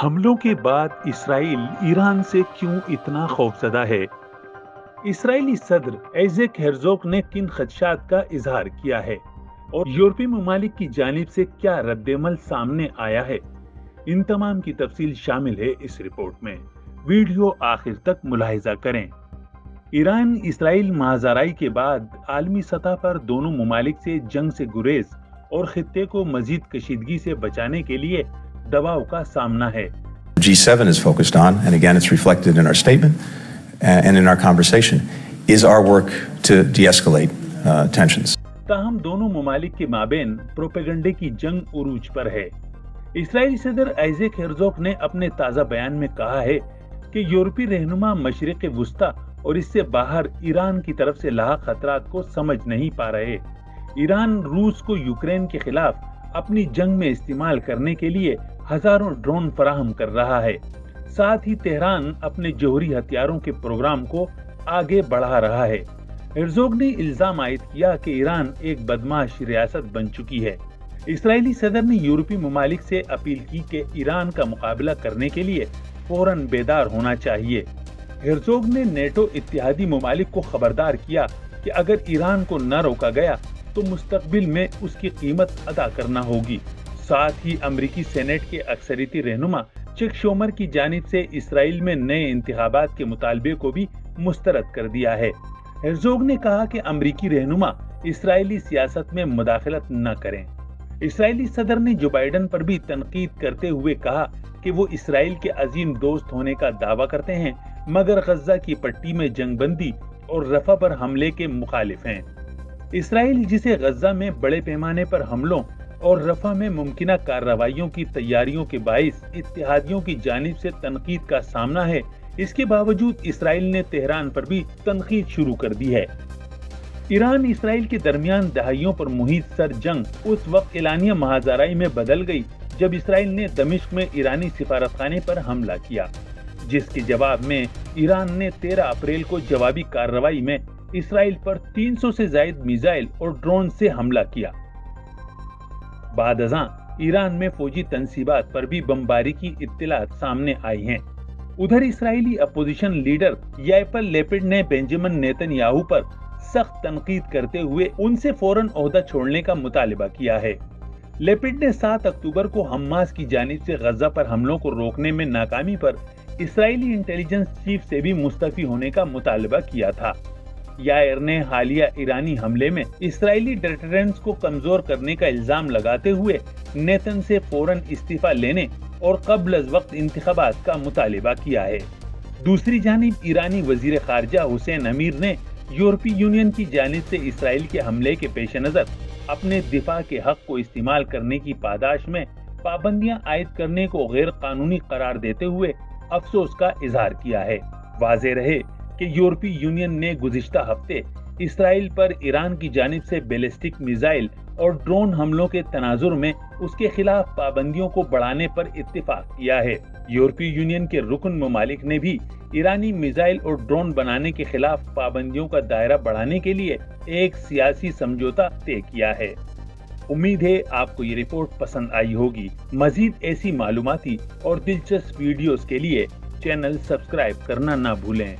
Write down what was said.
हमलों के बाद इसराइल ईरान से क्यों इतना खौफजदा है? इसराइली सदर ऐज़ेक हेरज़ोग ने किन खदशात का इजहार किया है और यूरोपीय ममालिक की जानिब से क्या रद्देमल सामने आया है? इन तमाम की तफसील शामिल है इस रिपोर्ट में। वीडियो आखिर तक मुलाहिजा करें। ईरान इसराइल महाजराई के बाद आलमी सतह पर दोनों ममालिक से जंग से गुरेज और खित्ते को मजीद कशीदगी से बचाने के लिए दबाव का सामना है। G7 is focused on, and again it's reflected in our statement and in our conversation, is our work to de-escalate tensions. ताहम दोनों ममालिक के माबेन प्रोपेगंडे की जंग उरूज पर है। इसराइली सदर ऐज़ेक हेरज़ोग ने अपने ताज़ा बयान में कहा है कि यूरोपीय रहनुमा मशरिक़ वुस्ता और इससे बाहर ईरान की तरफ से लाहक खतरात को समझ नहीं पा रहे। ईरान रूस को यूक्रेन के खिलाफ अपनी जंग में इस्तेमाल करने के लिए हजारों ड्रोन फराहम कर रहा है। साथ ही तेहरान अपने जौहरी हथियारों के प्रोग्राम को आगे बढ़ा रहा है। हेरज़ोग ने इल्जाम आयद किया कि ईरान एक बदमाश रियासत बन चुकी है। इसराइली सदर ने यूरोपीय ममालिक से अपील की कि ईरान का मुकाबला करने के लिए फौरन बेदार होना चाहिए। हेरज़ोग ने नेटो इत्तेहादी ममालिक को खबरदार किया कि अगर ईरान को न रोका गया तो मुस्तकबिल में उसकी कीमत अदा करना होगी। साथ ही अमरीकी सेनेट के अक्सरियती रहनुमा चक शोमर की जानिब से इसराइल में नए इंतखाबात के मुतालबे को भी मुस्तरद कर दिया है। हेरज़ोग ने कहा कि अमरीकी रहनुमा इसराइली सियासत में मुदाखलत न करें। इसराइली सदर ने जो बाइडन पर भी तनकीद करते हुए कहा कि वो इसराइल के अजीम दोस्त होने का दावा करते हैं, मगर गज्जा की पट्टी में जंगबंदी और रफा पर हमले के मुखालिफ हैं। इसराइल जिसे गज्जा में बड़े पैमाने पर हमलों और रफा में मुमकिना कार्रवाइयों की तैयारियों के बाइस इत्तेहादियों की जानिब से तनकीद का सामना है, इसके बावजूद इसराइल ने तेहरान पर भी तनकीद शुरू कर दी है। ईरान इसराइल के दरमियान दहाइयों पर मुहित सर जंग उस वक्त एलानिया महाजराई में बदल गई जब इसराइल ने दमिश्क में ईरानी सिफारतखाने पर हमला किया, जिसके जवाब में ईरान ने 13 अप्रैल को जवाबी कार्रवाई में इसराइल पर 300 से ज्यादा मिसाइल और ड्रोन से हमला किया। बाद अज़ां ईरान में फौजी तंसीबात पर भी बमबारी की इत्तलात सामने आई हैं। उधर Israeli opposition leader Yair Lapid ने बेंजामिन नेतन्याहू पर सख्त तनकीद करते हुए उनसे फौरन ओहदा छोड़ने का मुतालिबा किया है। लैपिड ने 7 अक्टूबर को हमास की जानिब से गज्जा पर हमलों को रोकने में नाकामी पर इसराइली इंटेलिजेंस चीफ से भी मुस्तफी होने का मुतालिबा किया था। याइर ने हालिया ईरानी हमले में इसराइली डेटरेंस को कमजोर करने का इल्जाम लगाते हुए नेतन से फौरन इस्तीफा लेने और कब्ल अज वक्त इंतखाबात का मुतालिबा किया है। दूसरी जानिब ईरानी वजीर खारजा हुसैन अमीर ने यूरोपीय यूनियन की जानिब से इसराइल के हमले के पेश नजर अपने दिफा के हक को इस्तेमाल करने की पादाश में पाबंदियां आयद करने को गैर कानूनी करार देते हुए अफसोस का इजहार किया है। वाज़ेह रहे कि यूरोपीय यूनियन ने गुज़िश्ता हफ्ते इसराइल पर ईरान की जानिब से बैलिस्टिक मिसाइल और ड्रोन हमलों के तनाजुर में उसके खिलाफ पाबंदियों को बढ़ाने पर इत्तेफाक किया है। यूरोपीय यूनियन के रुकन ममालिक ने भी ईरानी मिसाइल और ड्रोन बनाने के खिलाफ पाबंदियों का दायरा बढ़ाने के लिए एक सियासी समझौता तय किया है। उम्मीद है आपको ये रिपोर्ट पसंद आई होगी। मजीद ऐसी मालूमाती और दिलचस्प वीडियोस के लिए चैनल सब्सक्राइब करना ना भूलें।